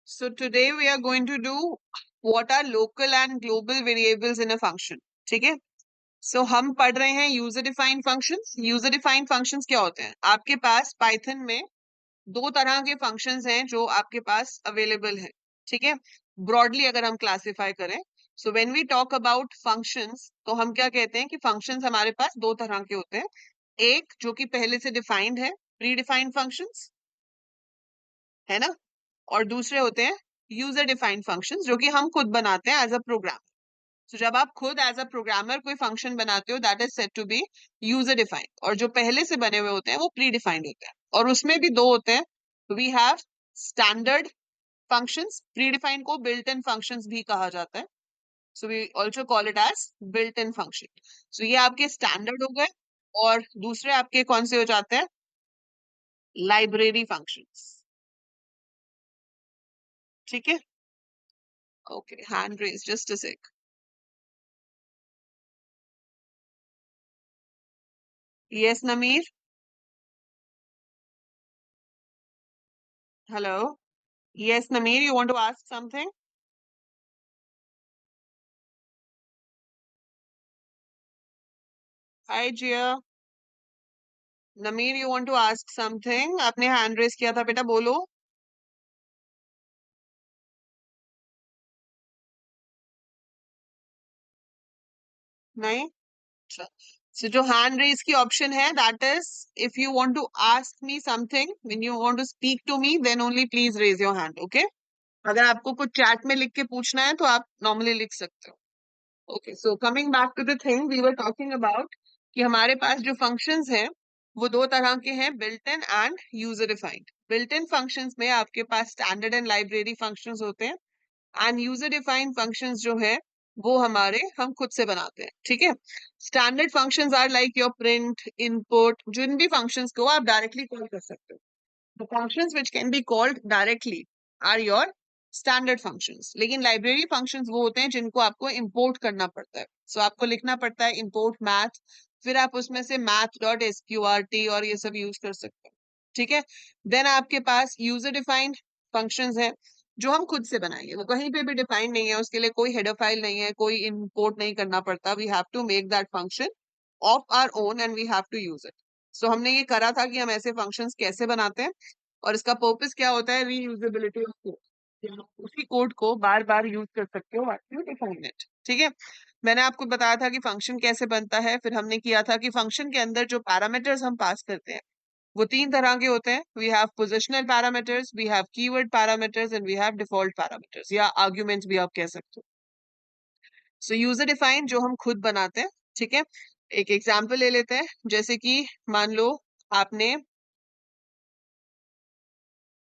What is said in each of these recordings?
So today we are going to do what are local and global variables in a function. ठीक है? So हम पढ़ रहे हैं user defined functions. User defined functions क्या होते हैं? आपके पास पाइथन में दो तरह के फंक्शंस हैं जो आपके पास अवेलेबल है. ठीक है? ब्रॉडली अगर हम क्लासिफाई करें, so when we talk about functions, तो हम क्या कहते हैं कि फंक्शंस हमारे पास दो तरह के होते हैं. एक जो कि पहले से डिफाइंड है, प्री डिफाइंड फंक्शंस, है ना? और दूसरे होते हैं यूजर डिफाइंड फंक्शंस जो कि हम खुद बनाते हैं एज अ प्रोग्राम. सो जब आप खुद एज अ प्रोग्रामर कोई फंक्शन बनाते हो, that is said to be user defined. और जो पहले से बने हुए होते हैं वो प्री डिफाइंड होते हैं. और उसमें भी दो होते हैं. We have standard functions. Predefined को बिल्ट इन फंक्शंस भी कहा जाता है. So we also call it as built in function. So ये आपके स्टैंडर्ड हो गए. और दूसरे आपके कौन से हो जाते हैं? Library functions. ठीक है? Okay, hand raise, just a sec. Yes, Nameer. Hello. Yes, Nameer, you want to ask something? Hi, Jia. Nameer, you want to ask something? आपने हैंड रेस किया था बेटा, बोलो. नहीं? अच्छा. So जो हैंड रेस की ऑप्शन है, that is if you want to ask me something, when you want to speak to me, then only please raise your hand, okay? अगर आपको कुछ चैट में लिख के पूछना है तो आप नॉर्मली लिख सकते हो. Okay, so coming back to the thing we were talking about, कि हमारे पास जो फंक्शंस हैं वो दो तरह के हैं, built in and user defined. Built in functions में आपके पास स्टैंडर्ड एंड लाइब्रेरी फंक्शंस होते हैं. एंड यूजर डिफाइंड फंक्शंस जो है वो हमारे हम खुद से बनाते हैं. ठीक है? Standard functions are like your print, input. जिन भी फंक्शंस को आप डायरेक्टली कॉल कर सकते हो, the functions which can be called directly are your standard functions. लेकिन लाइब्रेरी फंक्शंस वो होते हैं जिनको आपको इंपोर्ट करना पड़ता है. सो आपको लिखना पड़ता है इंपोर्ट मैथ, फिर आप उसमें से math.sqrt और ये सब यूज कर सकते हो. ठीक है? देन आपके पास यूजर डिफाइंड फंक्शंस है जो हम खुद से बनाएंगे. वो कहीं पे भी डिफाइंड नहीं है, उसके लिए कोई हेडर फाइल नहीं है, कोई इंपोर्ट नहीं करना पड़ता. We have to make that function of our own and we have to use it. So हमने ये करा था कि हम ऐसे फंक्शंस कैसे बनाते हैं. और इसका पर्पस क्या होता है? Reusability of code. आप उसी कोड को बार बार यूज कर सकते हो after you define it. ठीक है? मैंने आपको बताया था कि फंक्शन कैसे बनता है. फिर हमने किया था कि फंक्शन के अंदर जो पैरामीटर्स हम पास करते हैं वो तीन तरह के होते हैं. We have positional parameters, we have keyword parameters and we have default parameters या आर्ग्यूमेंट्स भी आप कह सकते हो. सो यूजर डिफाइन जो हम खुद बनाते हैं. ठीक है? एक एग्जाम्पल ले लेते हैं. जैसे कि मान लो आपने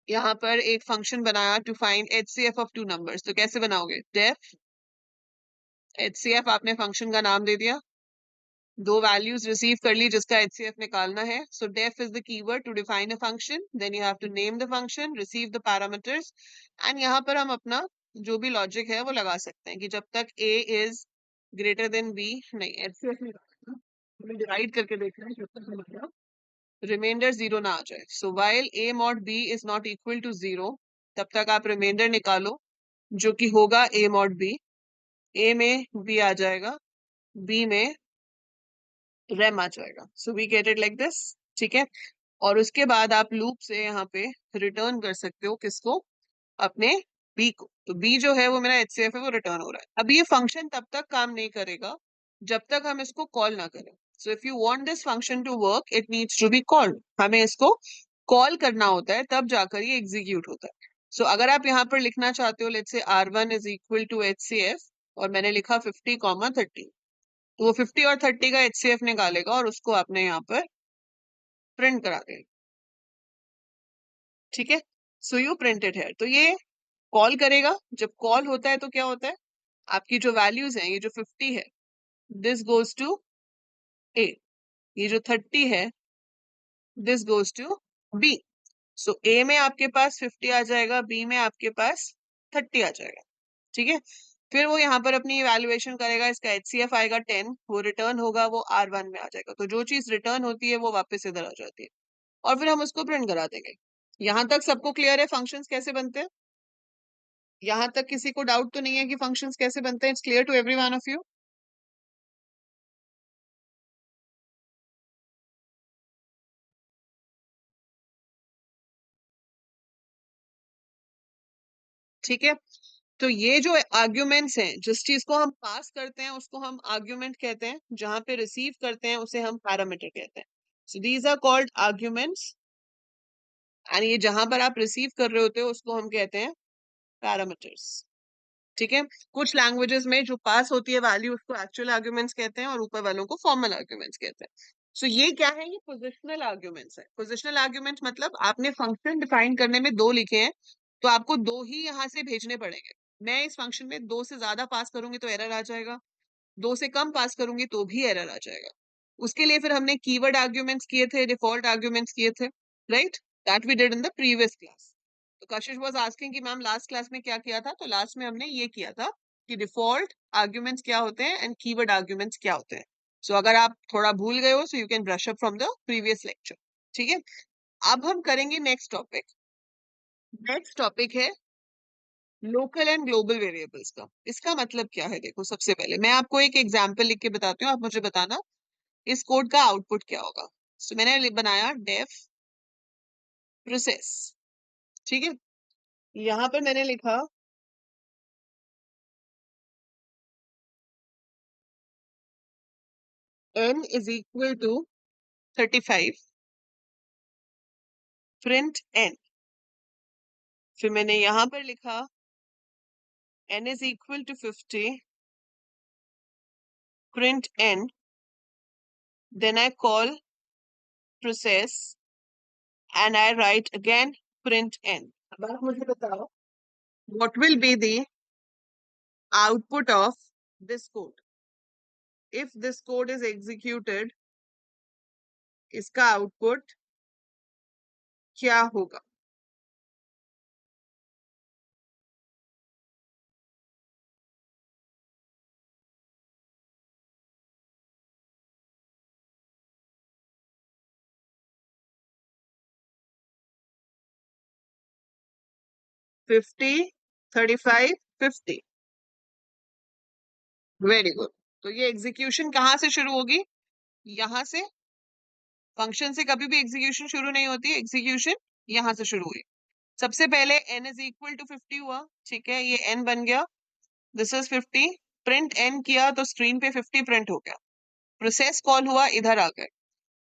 यहाँ पर एक फंक्शन बनाया to find HCF of two numbers. तो कैसे बनाओगे? डेफ HCF, आपने फंक्शन का नाम दे दिया, दो वैल्यूज रिसीव कर ली जिसका HCF निकालना है. So def is the keyword to define a function. Then you have to name the function, receive the parameters. And यहाँ पर हम अपना जो भी लॉजिक है वो लगा सकते हैं कि जब तक A is greater than B, नहीं HCF निकालना, हमें डिवाइड करके देखना है जब तक हमारा रिमाइंडर जीरो ना आ जाए. So while A mod B is not equal to zero, तब तक आप रिमाइंडर निकालो जो कि होगा A mod B. A में B आ जाएगा, B में रेम आ जाएगा. So we get it like this. ठीक है? और उसके बाद आप लूप से यहाँ पे रिटर्न कर सकते हो किसको? अपने B को. तो B जो है वो मेरा HCF है, वो रिटर्न हो रहा है. अब ये फंक्शन तब तक काम नहीं करेगा जब तक हम इसको कॉल ना करें. So if you want this function to work, it needs to be called. हमें इसको कॉल करना होता है, तब जाकर ये एग्जीक्यूट होता है. सो अगर आप यहाँ पर लिखना चाहते हो let's say R1 is equal to HCF और मैंने लिखा 50, 30, तो वो 50 और 30 का HCF निकालेगा और उसको आपने यहाँ पर प्रिंट करा देगा. ठीक है? सो यू प्रिंटेड है. तो ये कॉल करेगा. जब कॉल होता है तो क्या होता है? आपकी जो वैल्यूज हैं, ये जो 50 है, दिस गोज टू A. ये जो 30 है, this goes to B. So A में आपके पास 50 आ जाएगा, B में आपके पास 30 आ जाएगा. ठीक है? फिर वो यहाँ पर अपनी इवेल्युएशन करेगा, इसका HCF आएगा 10, वो रिटर्न होगा, वो R1 में आ जाएगा. तो जो चीज रिटर्न होती है वो वापस इधर आ जाती है और फिर हम उसको प्रिंट करा देंगे. यहाँ तक सबको क्लियर है फंक्शंस कैसे बनते हैं? यहां तक किसी को डाउट तो नहीं है कि फंक्शंस कैसे बनते हैं? It's clear to every one of you? ठीक है, तो ये जो आर्ग्यूमेंट्स हैं, जिस चीज को हम पास करते हैं उसको हम आर्ग्यूमेंट कहते हैं, जहां पे रिसीव करते हैं उसे हम पैरामीटर कहते हैं. So these are called arguments. And ये जहां पर आप रिसीव कर रहे होते हो उसको हम कहते हैं पैरामीटर्स. ठीक है, कुछ लैंग्वेजेस में जो पास होती है वैल्यू उसको एक्चुअल आर्ग्यूमेंट्स कहते हैं और ऊपर वालों को फॉर्मल आर्ग्यूमेंट्स कहते हैं. सो ये क्या है? ये पोजिशनल आर्ग्यूमेंट्स है. पोजिशनल आर्ग्यूमेंट्स मतलब आपने फंक्शन डिफाइन करने में दो लिखे हैं, तो आपको दो ही यहाँ से भेजने पड़ेंगे. मैं इस फंक्शन में दो से ज्यादा पास करूंगी तो एरर आ जाएगा, दो से कम पास करूंगी तो भी एरर आ जाएगा. उसके लिए फिर हमने कीवर्ड आर्ग्यूमेंट्स किए थे, डिफॉल्ट आर्ग्यूमेंट्स किए थे, right? That we did in the previous class. तो कशिश वाज आस्किंग कि मैम लास्ट क्लास में क्या किया था, तो लास्ट में हमने ये किया था कि डिफॉल्ट आर्ग्यूमेंट्स क्या होते हैं एंड कीवर्ड आर्ग्यूमेंट्स क्या होते हैं. सो अगर आप थोड़ा भूल गए हो so you can brush up from the previous lecture. ठीक है, अब हम करेंगे नेक्स्ट टॉपिक. नेक्स्ट टॉपिक है लोकल एंड ग्लोबल वेरिएबल्स का. इसका मतलब क्या है? देखो, सबसे पहले मैं आपको एक एग्जांपल लिख के बताती हूँ, आप मुझे बताना इस कोड का आउटपुट क्या होगा. सो मैंने बनाया डेफ प्रोसेस. ठीक है, यहाँ पर मैंने लिखा n is equal to 35, print n. फिर मैंने यहाँ पर लिखा n is equal to 50, print n. Then I call process and I write again print n. अब आप मुझे बताओ what will be the output of this code? If this code is executed, इसका आउटपुट क्या होगा? फिफ्टी, 35, 50. Very good. तो ये execution कहाँ से शुरू होगी? यहां से. फंक्शन से कभी भी एग्जीक्यूशन शुरू नहीं होती, एग्जीक्यूशन यहां से शुरू हुई. सबसे पहले n इज इक्वल टू 50 हुआ. ठीक है, ये n बन गया. This is 50. प्रिंट n किया तो स्क्रीन पे 50 प्रिंट हो गया. प्रोसेस कॉल हुआ, इधर आ गए.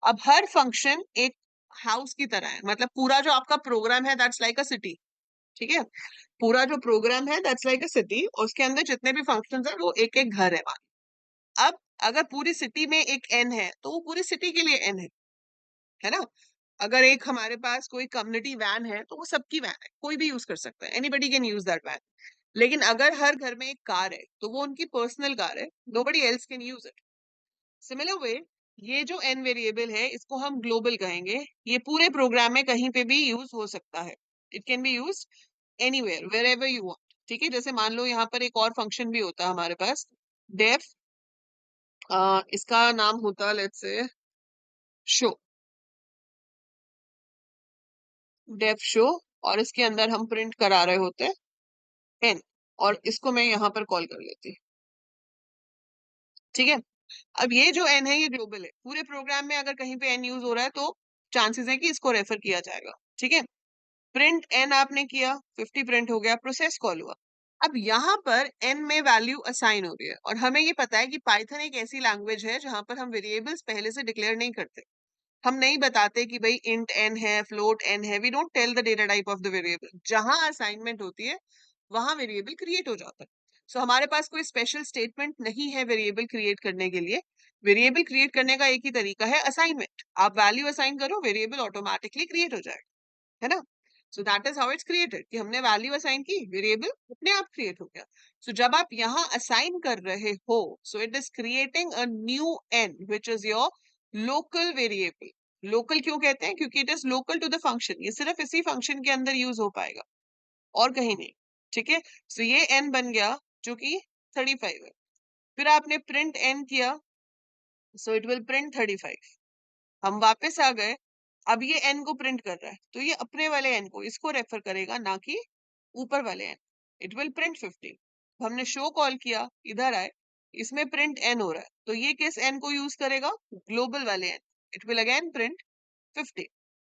अब हर फंक्शन एक हाउस की तरह है, मतलब पूरा जो आपका प्रोग्राम है दैट्स लाइक अ सिटी. ठीक है, पूरा जो प्रोग्राम है दैट्स लाइक अ सिटी, उसके अंदर जितने भी फंक्शंस है वो एक एक घर है. अब अगर पूरी सिटी में एक एन है तो वो पूरी सिटी के लिए एन है ना? अगर एक हमारे पास कोई कम्युनिटी वैन है तो वो सबकी वैन है, कोई भी यूज कर सकता है, anybody can use that when. लेकिन अगर हर घर में एक कार है तो वो उनकी पर्सनल कार है, nobody else can use it. Similar way, ये जो एन वेरिएबल है इसको हम ग्लोबल कहेंगे. ये पूरे प्रोग्राम में कहीं पे भी यूज हो सकता है. It can be use anywhere wherever you want. ठीक है, जैसे मान लो यहाँ पर एक और फंक्शन भी होता है हमारे पास, डेफ. इसका नाम होता, let's say, show. Def show. और इसके अंदर हम प्रिंट करा रहे होते हैं एन. और इसको मैं यहाँ पर कॉल कर लेती. ठीक है, अब ये जो एन है ये ग्लोबल है. पूरे प्रोग्राम में अगर कहीं पे एन यूज हो रहा है तो चांसेस है कि इसको रेफर किया जाएगा. ठीक है, प्रिंट एन आपने किया, 50 प्रिंट हो गया, प्रोसेस कॉल हुआ. अब यहाँ पर एन में वैल्यू असाइन हो रही है और हमें ये पता है कि पाइथन एक ऐसी लैंग्वेज है जहां पर हम वेरिएबल्स पहले से डिक्लेयर नहीं करते. हम नहीं बताते कि भाई इंट एन है, फ्लोट एन है. We don't tell the data type of the variable. जहां असाइनमेंट होती है वहां वेरिएबल क्रिएट हो जाता है. सो हमारे पास कोई स्पेशल स्टेटमेंट नहीं है वेरिएबल क्रिएट करने के लिए. वेरिएबल क्रिएट करने का एक ही तरीका है, असाइनमेंट. आप वैल्यू असाइन करो, वेरिएबल ऑटोमेटिकली क्रिएट हो जाएगा, है ना? सो that is how it's created, कि हमने वैल्यू असाइन की, वेरिएबल अपने आप क्रिएट हो गया. सो जब आप यहाँ असाइन कर रहे हो, so it is creating a new N which is your local variable. Local क्यों कहते हैं? क्योंकि it is local to the function. ये सिर्फ इसी फंक्शन के अंदर यूज हो पाएगा और कहीं नहीं. ठीक है, सो ये n बन गया जो कि 35 है. फिर आपने प्रिंट n किया, सो इट विल प्रिंट 35. हम वापस आ गए. अब ये n को प्रिंट कर रहा है तो ये अपने वाले n को, इसको रेफर करेगा, ना कि ऊपर वाले n. It will print 50। हमने शो कॉल किया, इधर आए, इसमें प्रिंट एन हो रहा है, तो ये किस एन को यूज करेगा? ग्लोबल वाले N. It will again print 50।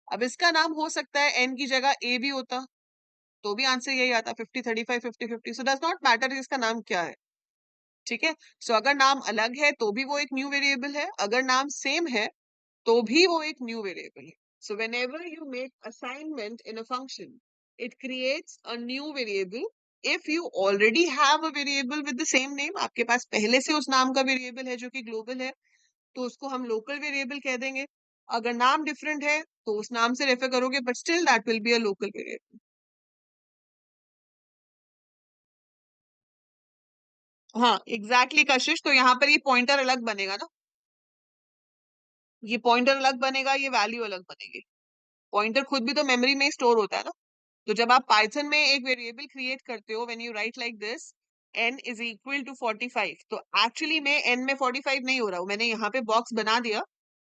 अब इसका नाम हो सकता है एन की जगह ए भी होता, तो भी आंसर यही आता, 50 35 50 50। सो डज नॉट मैटर इसका नाम क्या है। ठीक है, सो अगर नाम अलग है तो भी वो एक न्यू वेरिएबल है, अगर नाम सेम है तो भी वो एक न्यू वेरिएबल है। सो whenever you make assignment in a function, it creates a new variable. If you already have a variable with the same name, आपके पास पहले से उस नाम का वेरिएबल है जो कि ग्लोबल है, तो उसको हम लोकल वेरिएबल कह देंगे। अगर नाम डिफरेंट है तो उस नाम से रेफर करोगे, but still that will be a local variable. हाँ एग्जैक्टली कशिश, तो यहाँ पर ये पॉइंटर अलग बनेगा ना, ये पॉइंटर अलग बनेगा, ये वैल्यू अलग बनेगी। पॉइंटर खुद भी तो मेमोरी में स्टोर होता है ना। तो जब आप पाइथन में एक वेरिएबल क्रिएट करते हो, when you write like this n is equal to 45, तो एक्चुअली में n में 45 नहीं हो रहा, मैंने यहाँ पे बॉक्स बना दिया,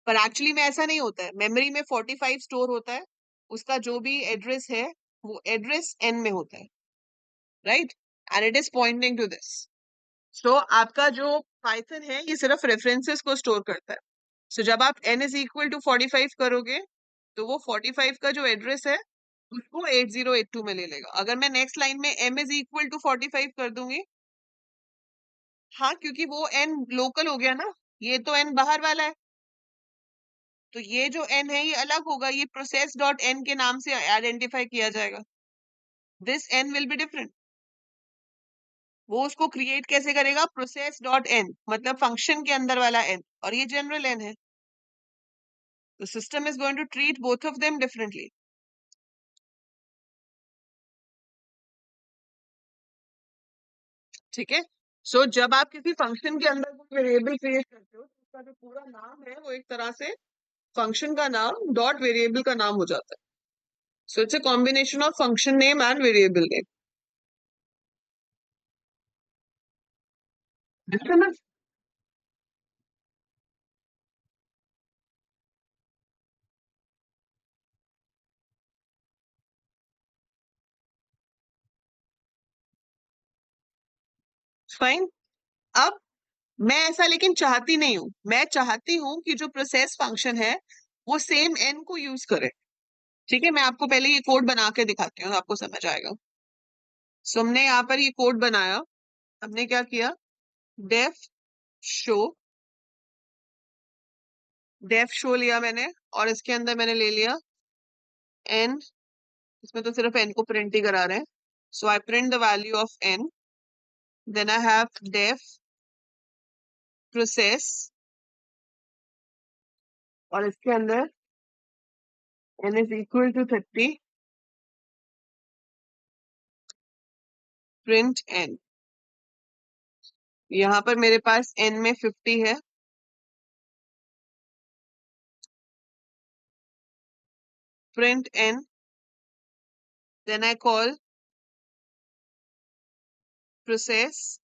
पर एक्चुअली में ऐसा नहीं होता है। मेमोरी में 45 स्टोर होता है, उसका जो भी एड्रेस है वो एड्रेस n में होता है, right, and it is pointing to this. So आपका जो पाइथन है ये सिर्फ रेफरेंसेस को स्टोर करता है। सो जब आप n इज इक्वल टू 45 करोगे, तो वो 45 का जो एड्रेस है उसको 8082 में ले लेगा। अगर मैं नेक्स्ट लाइन में m इज इक्वल टू 45 कर दूंगी, हाँ क्योंकि वो n लोकल हो गया ना, ये तो n बाहर वाला है, तो ये जो n है ये अलग होगा, ये प्रोसेस डॉट n के नाम से आइडेंटिफाई किया जाएगा। This n will be different. वो उसको क्रिएट कैसे करेगा? प्रोसेस डॉट n, मतलब फंक्शन के अंदर वाला n, और ये जनरल n है, तो system is going to treat both of them differently. ठीक है, सो जब आप किसी फंक्शन के अंदर कोई वेरिएबल क्रिएट करते हो, तो उसका जो पूरा नाम है वो एक तरह से फंक्शन का नाम डॉट वेरिएबल का नाम हो जाता है। So it's a combination of function name and variable name. Fine. अब मैं ऐसा लेकिन चाहती नहीं हूं, मैं चाहती हूं कि जो प्रोसेस फंक्शन है वो सेम एन को यूज करे। ठीक है, मैं आपको पहले ये कोड बना के दिखाती हूँ, आपको समझ आएगा। सो हमने यहाँ पर ये कोड बनाया, हमने क्या किया, डेफ शो, डेफ शो लिया मैंने, और इसके अंदर मैंने ले लिया एन, इसमें तो सिर्फ एन को प्रिंट ही करा रहे हैं। So I print the value of n, then I have def process, और इसके अंदर n is equal to 30, print n। यहाँ पर मेरे पास n में 50 है, print n, then I call process,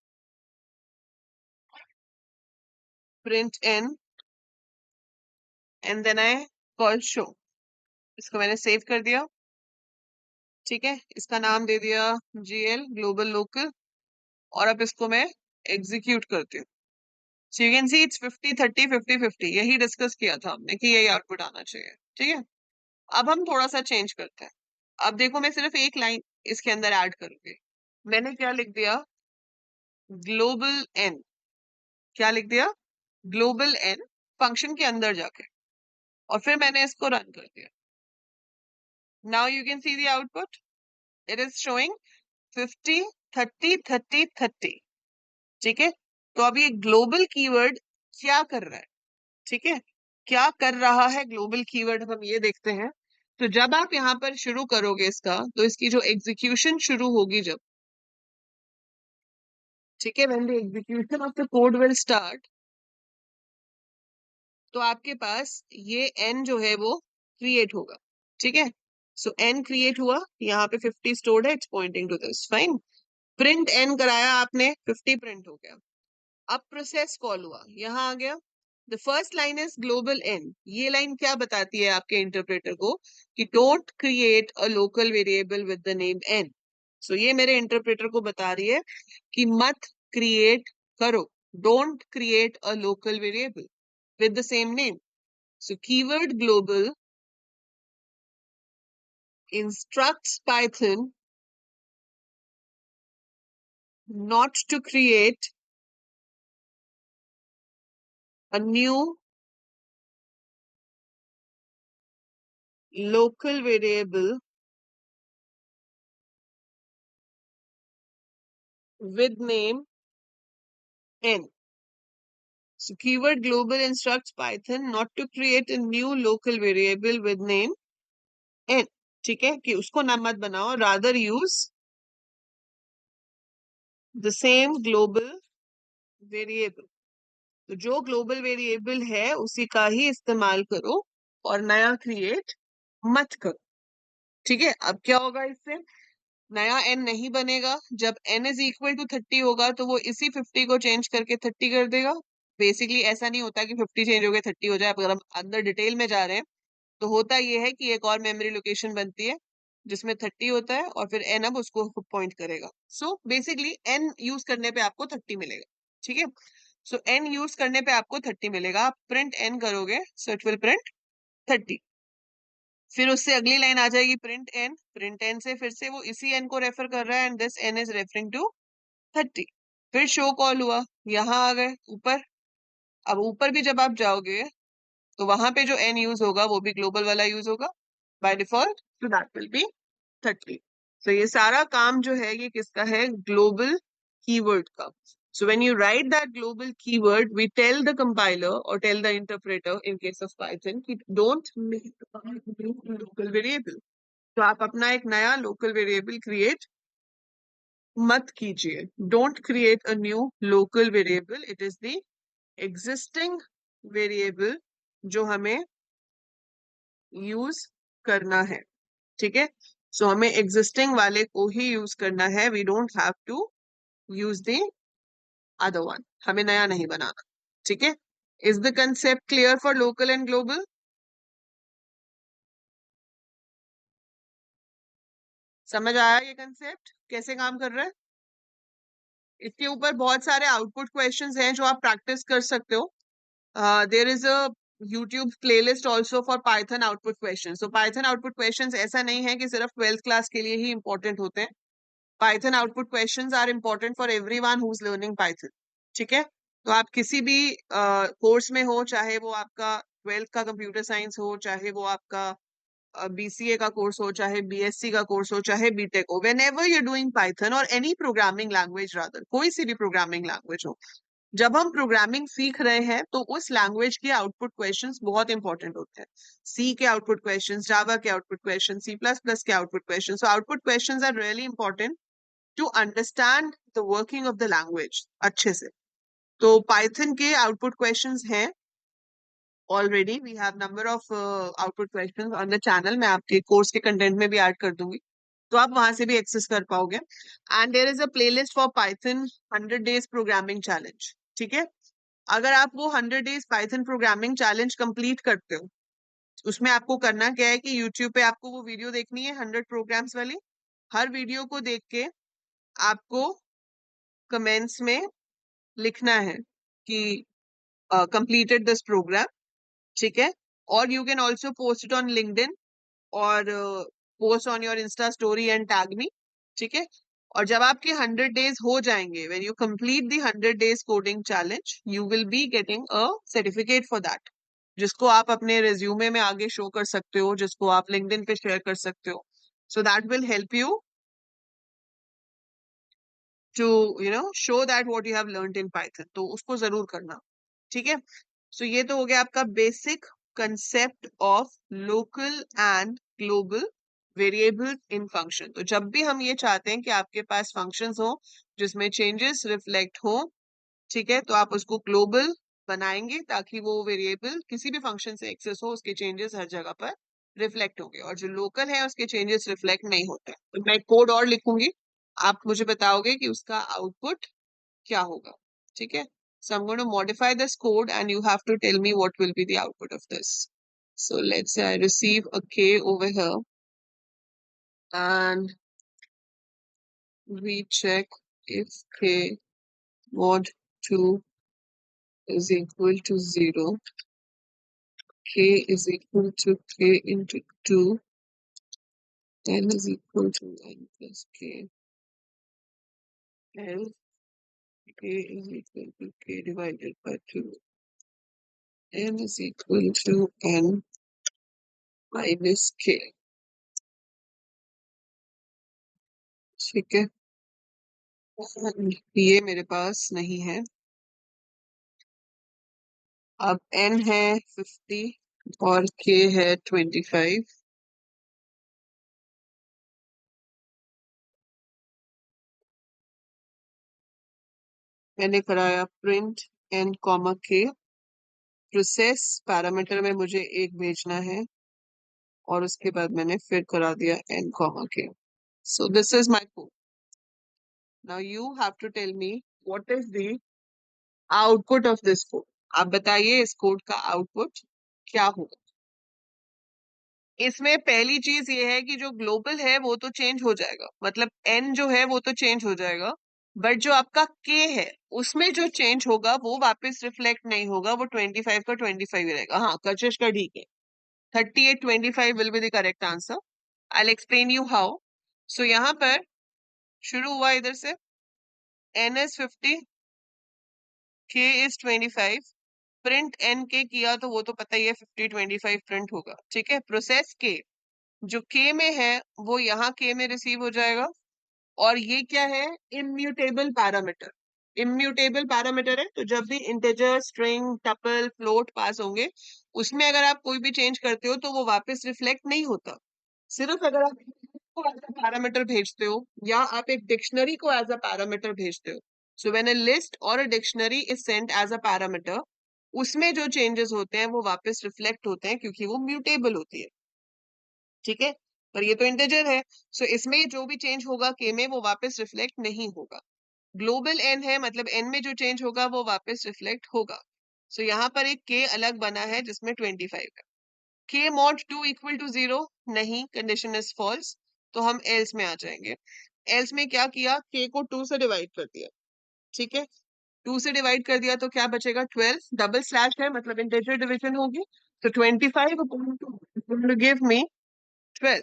print n, and then I call show. इसको मैंने सेव कर दिया। ठीक है, इसका नाम दे दिया gl ग्लोबल लोकल, और अब इसको मैं एग्जीक्यूट करती हूँ। So you can see it's 50 30 50 50, यही डिस्कस किया था हमने कि यही आउटपुट आना चाहिए। ठीक है, अब हम थोड़ा सा चेंज करते हैं। अब देखो मैं सिर्फ एक लाइन इसके अंदर ऐड करूंगी। मैंने क्या लिख दिया, ग्लोबल एन, क्या लिख दिया, ग्लोबल एन, फंक्शन के अंदर जाके, और फिर मैंने इसको रन कर दिया। Now you can see the output, it is showing 50 30 30 30। ठीक है, तो अब ये ग्लोबल कीवर्ड क्या कर रहा है? ठीक है, क्या कर रहा है ग्लोबल कीवर्ड, हम ये देखते हैं। तो जब आप यहाँ पर शुरू करोगे इसका, तो इसकी जो एग्जीक्यूशन शुरू होगी जब, ठीक है, when the execution of the code will start, तो आपके पास ये n जो है वो क्रिएट होगा। ठीक है, सो n क्रिएट हुआ, यहाँ पे 50 स्टोर्ड है, it's pointing to this. Fine, print n कराया आपने, 50 प्रिंट हो गया। अब प्रोसेस कॉल हुआ, यहाँ आ गया। The first line is global n, ये लाइन क्या बताती है आपके इंटरप्रेटर को कि don't create a local variable with the name n। सो ये मेरे इंटरप्रेटर को बता रही है कि मत क्रिएट करो, don't create a local variable with the same name. So keyword global instructs Python not to create a new local variable with name n. So keyword global instructs Python not to create a new local variable with name n. ठीक है कि उसको नाम मत बनाओ, rather use the same global variable. तो जो global variable है उसी का ही इस्तेमाल करो और नया क्रिएट मत करो। ठीक है, अब क्या होगा इससे, नया n नहीं बनेगा। जब n इज इक्वल टू 30 होगा तो वो इसी 50 को चेंज करके 30 कर देगा। बेसिकली ऐसा नहीं होता कि 50 चेंज हो गया 30 हो जाए। अगर हम अंदर डिटेल में जा रहे हैं तो होता ये है कि एक और मेमोरी लोकेशन बनती है जिसमें 30 होता है और फिर n अब उसको पॉइंट करेगा। सो बेसिकली n यूज करने पे आपको 30 मिलेगा। ठीक है, सो n यूज करने पे आपको 30 मिलेगा। आप प्रिंट n करोगे सो इट विल प्रिंट 30। फिर उससे अगली लाइन आ जाएगी प्रिंट एन। प्रिंट एन से फिर से वो इसी एन को रेफर कर रहा है and this N is referring to 30। फिर शो कॉल हुआ, यहाँ आ गए ऊपर। अब ऊपर भी जब आप जाओगे तो वहां पे जो एन यूज होगा वो भी ग्लोबल वाला यूज होगा बाय डिफॉल्ट, तो दैट विल बी 30। तो ये सारा काम जो है ये किसका है, ग्लोबल कीवर्ड का। So when you write that global keyword, we tell the compiler or tell the interpreter in case of Python, don't make a local variable. तो आप अपना एक नया लोकल वेरिएबल क्रिएट मत कीजिए। Don't create a new local variable, it is the existing variable जो हमें use करना है। ठीक है, सो हमें एग्जिस्टिंग वाले को ही यूज करना है। We don't have to use the other one, हमें नया नहीं बनाना। ठीक है, is the concept clear for local and global? समझ आया ये कंसेप्ट कैसे काम कर रहा है? इसके ऊपर बहुत सारे आउटपुट क्वेश्चंस हैं जो आप प्रैक्टिस कर सकते हो। There is a YouTube playlist also for Python output question. So Python output question ऐसा नहीं है कि सिर्फ 12th क्लास के लिए ही इंपॉर्टेंट होते हैं। Python output questions are important for everyone who is learning Python. ठीक है, तो आप किसी भी कोर्स में हो, चाहे वो आपका 12th का कंप्यूटर साइंस हो, चाहे वो आपका बीसीए का कोर्स हो, चाहे बीएससी का कोर्स हो, चाहे बीटेक हो, when ever you're doing Python और एनी प्रोग्रामिंग लैंग्वेज, रादर कोई सी भी प्रोग्रामिंग लैंग्वेज हो, जब हम प्रोग्रामिंग सीख रहे हैं तो उस लैंग्वेज के आउटपुट क्वेश्चंस बहुत इंपॉर्टेंट होते हैं। सी के आउटपुट क्वेश्चंस, जावा के output question, C plus plus के output question. So output questions are really important to understand the working of the language अच्छे से। तो पाइथन के आउटपुट क्वेश्चंस हैं already, we have number of output questions on the channel. मैं आपके course के content में भी ऐड कर दूंगी तो आप वहां से भी एक्सेस कर पाओगे। And there is a playlist for Python 100 days programming challenge. ठीक है, अगर आप वो 100 days Python programming challenge complete करते हो, उसमें आपको करना क्या है कि यूट्यूब पे आपको वो वीडियो देखनी है 100 प्रोग्राम्स वाली। हर वीडियो को देख के आपको कमेंट्स में लिखना है कि कंप्लीटेड दिस प्रोग्राम। ठीक है, और you can also post it on LinkedIn और post on your insta story and tag me. ठीक है, और जब आपके 100 डेज हो जाएंगे, when you complete the 100 days coding challenge, you will be getting a certificate for that, जिसको आप अपने रिज्यूमे में आगे शो कर सकते हो, जिसको आप लिंक्डइन पे शेयर कर सकते हो। So that will help you to show that what you have learned in Python. तो उसको जरूर करना। ठीक है, सो ये तो हो गया आपका basic concept of local and global variable in function. तो जब भी हम ये चाहते हैं कि आपके पास फंक्शंस हो जिसमें चेंजेस रिफ्लेक्ट हो, ठीक है, तो आप उसको ग्लोबल बनाएंगे ताकि वो वेरिएबल किसी भी फंक्शन से एक्सेस हो, उसके चेंजेस हर जगह पर रिफ्लेक्ट होंगे, और जो लोकल है उसके चेंजेस रिफ्लेक्ट नहीं होते। तो मैं कोड और लिखूंगी, आप मुझे बताओगे कि उसका आउटपुट क्या होगा। ठीक है, so I'm going to modify this code and you have to tell me what will be the output of this. So let's say I receive a k over here and we check if k mod 2 is equal to 0, k is equal to k into 2, n is equal to n plus k, and k is equal to k divided by 2, n is equal to n minus k. ठीक है, ये मेरे पास नहीं है। अब n है 50 और k है 25। मैंने कराया print n comma k। Process parameter में मुझे एक भेजना है और उसके बाद मैंने फिर करा दिया n comma k। So this is my code. Now you have to tell me what is the output of this code. आप बताइए इस कोड का आउटपुट क्या होगा। इसमें पहली चीज ये है कि जो ग्लोबल है वो तो चेंज हो जाएगा, मतलब n जो है वो तो चेंज हो जाएगा, बट जो आपका k है उसमें जो चेंज होगा वो वापस रिफ्लेक्ट नहीं होगा, वो 25 का 25 ही रहेगा। हाँ, कशिश का ठीक है, 3825 will be the correct answer. I explain you how. So यहाँ पर शुरू हुआ इधर से, n is 50, k is 25, print n के किया तो वो तो पता ही है 50 25 प्रिंट होगा। ठीक है, प्रोसेस k जो k में है वो यहाँ k में रिसीव हो जाएगा, और ये क्या है, इम्यूटेबल पैरामीटर। इम्यूटेबल पैरामीटर है तो जब भी इंटीजर, स्ट्रिंग, टपल, फ्लोट पास होंगे उसमें अगर आप कोई भी चेंज करते हो तो वो वापस रिफ्लेक्ट नहीं होता। सिर्फ अगर आप को एज अ पैरामीटर भेजते हो या आप एक डिक्शनरी को एज अ पैरामीटर भेजते हो, सो व्हेन अ लिस्ट और a dictionary is sent as a parameter, उसमें जो चेंजेस होते हैं वो वापस रिफ्लेक्ट होते हैं क्योंकि वो म्यूटेबल होती है। ठीक है, पर ये तो इंटीजर है, सो इसमें जो भी चेंज होगा k में वो वापस रिफ्लेक्ट नहीं होगा। ग्लोबल n है, मतलब n में जो चेंज होगा वो वापस रिफ्लेक्ट होगा। सो यहाँ पर एक k अलग बना है जिसमें 25 है। k mod 2 इक्वल टू 0 नहीं, कंडीशन इज फॉल्स, तो हम एल्स में आ जाएंगे। एल्स में क्या किया, k को 2 से डिवाइड कर दिया। ठीक है, 2 से डिवाइड कर दिया तो क्या बचेगा, 12, डबल स्लैश है मतलब इंटीजर डिवीजन होगी, तो 25 अपॉन 2 गिव मी 12।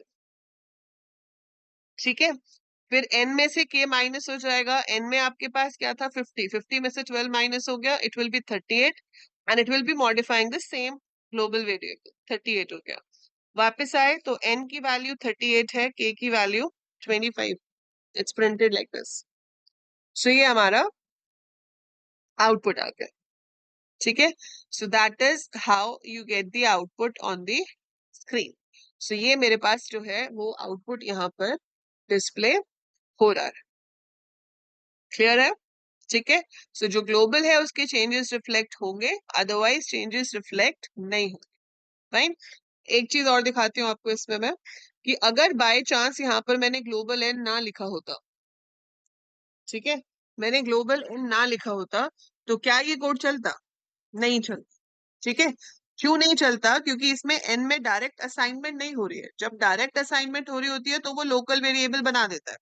ठीक है, फिर n में से k माइनस हो जाएगा, n में आपके पास क्या था 50, 50 में से 12 माइनस हो गया, it will be 38, and it will be modifying the same global variable, 38 हो गया। वापस आए तो n की वैल्यू 38 है, k की value 25, it's printed like this. So ये हमारा आउटपुट आ गया। ठीक है, so that is how you get the output on the screen. So ये मेरे पास जो है वो आउटपुट यहाँ पर डिस्प्ले हो रहा है। क्लियर है? ठीक है, सो जो ग्लोबल है उसके चेंजेस रिफ्लेक्ट होंगे, अदरवाइज चेंजेस रिफ्लेक्ट नहीं होंगे। फाइन। एक चीज और दिखाती हूँ आपको इसमें मैं, कि अगर बाय चांस यहाँ पर मैंने ग्लोबल एन ना लिखा होता, ठीक है, मैंने ग्लोबल एन ना लिखा होता तो क्या ये कोड चलता? नहीं चलता। ठीक है, क्यों नहीं चलता? क्योंकि इसमें एन में डायरेक्ट असाइनमेंट नहीं हो रही है। जब डायरेक्ट असाइनमेंट हो रही होती है तो वो लोकल वेरिएबल बना देता है।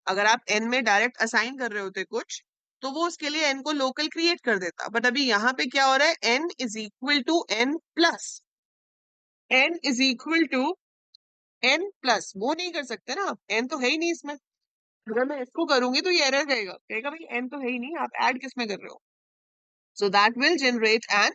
अगर आप n में डायरेक्ट असाइन कर रहे होते कुछ, तो वो उसके लिए n को लोकल क्रिएट कर देता, बट अभी यहाँ पे क्या हो रहा है, n is equal to n plus, n is equal to n plus, वो नहीं कर सकते ना आप, n तो है ही नहीं इसमें। अगर मैं इसको करूंगी तो ये एरर कहेगा, कहेगा भाई n तो है ही नहीं, आप ऐड किस में कर रहे हो, so that will generate an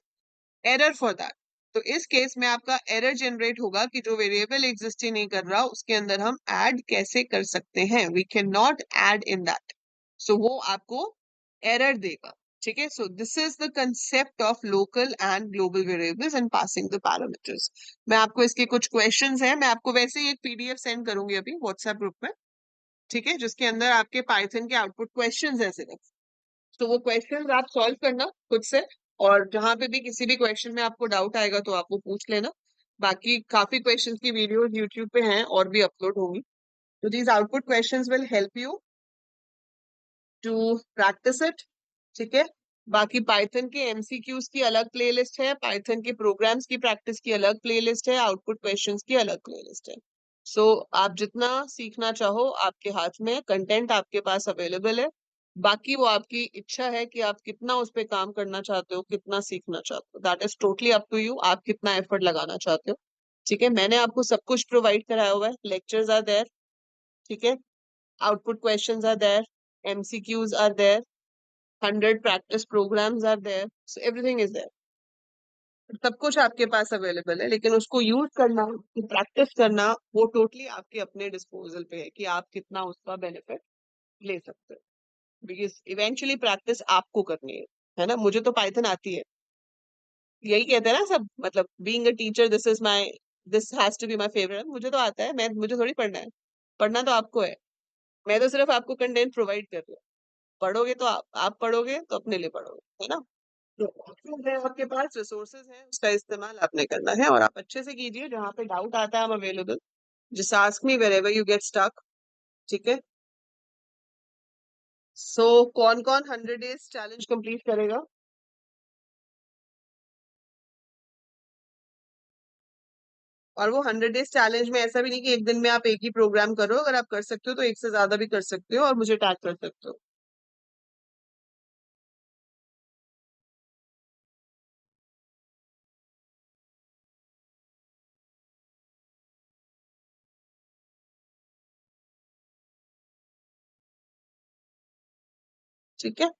error for that. तो इस केस में आपका एरर जनरेट होगा कि जो वेरिएबल एग्जिस्ट ही नहीं कर रहा उसके अंदर हम ऐड कैसे कर सकते हैं, we can not add in that, so वो आपको एरर देगा। ठीक है, so this is the concept of local and global variables and passing the parameters. मैं आपको इसके कुछ क्वेश्चंस हैं, मैं आपको वैसे ही एक पीडीएफ सेंड करूंगी अभी व्हाट्सएप ग्रुप में, ठीक है, जिसके अंदर आपके पाइथन के आउटपुट क्वेश्चंस है सिर्फ, तो वो क्वेश्चन आप सॉल्व करना खुद से, और जहां पे भी किसी भी क्वेश्चन में आपको डाउट आएगा तो आप वो पूछ लेना। बाकी काफी क्वेश्चंस की वीडियोस यूट्यूब पे हैं और भी अपलोड होंगी, तो these output questions will help you to practise it. ठीक है, बाकी पाइथन के एमसीक्यूज की अलग प्लेलिस्ट है, पाइथन के प्रोग्राम्स की प्रैक्टिस की अलग प्लेलिस्ट है, आउटपुट क्वेश्चंस की अलग प्लेलिस्ट है। सो आप जितना सीखना चाहो आपके हाथ में, कंटेंट आपके पास अवेलेबल है। बाकी वो आपकी इच्छा है कि आप कितना उस पे काम करना चाहते हो, कितना सीखना चाहते हो। That is totally up to you, आप कितना एफर्ट लगाना चाहते हो। ठीक है, मैंने आपको सब कुछ प्रोवाइड कराया हुआ है। लेक्चर्स आर देयर, ठीक है, output questions are there, MCQs are there, 100 practice programs are there, so everything is there. सब कुछ आपके पास अवेलेबल है, लेकिन उसको यूज करना, प्रैक्टिस करना, वो टोटली आपके अपने डिस्पोजल पे है कि आप कितना उसका बेनिफिट ले सकते हो। बिकॉज इवेंचुअली प्रैक्टिस आपको करनी है ना। मुझे तो पाइथन आती है, यही कहते हैं ना सब, मतलब being a teacher this has to be my favourite. मुझे तो आता है, मैं मुझे थोड़ी पढ़ना है, पढ़ना तो आपको है। मैं तो सिर्फ आपको कंटेंट प्रोवाइड कर रही हूँ। पढ़ोगे तो आप पढ़ोगे तो अपने लिए पढ़ोगे, है ना। तो ऑप्शन है आपके पास, रिसोर्सेज है, उसका इस्तेमाल आपने करना है और आप अच्छे से कीजिए। जहाँ पे डाउट आता है, I am available, just ask me wherever you get stuck. ठीक है। सो कौन कौन 100 डेज चैलेंज कंप्लीट करेगा? और वो 100 डेज चैलेंज में ऐसा भी नहीं कि एक दिन में आप एक ही प्रोग्राम करो। अगर आप कर सकते हो तो एक से ज्यादा भी कर सकते हो और मुझे टैग कर सकते हो। ठीक है।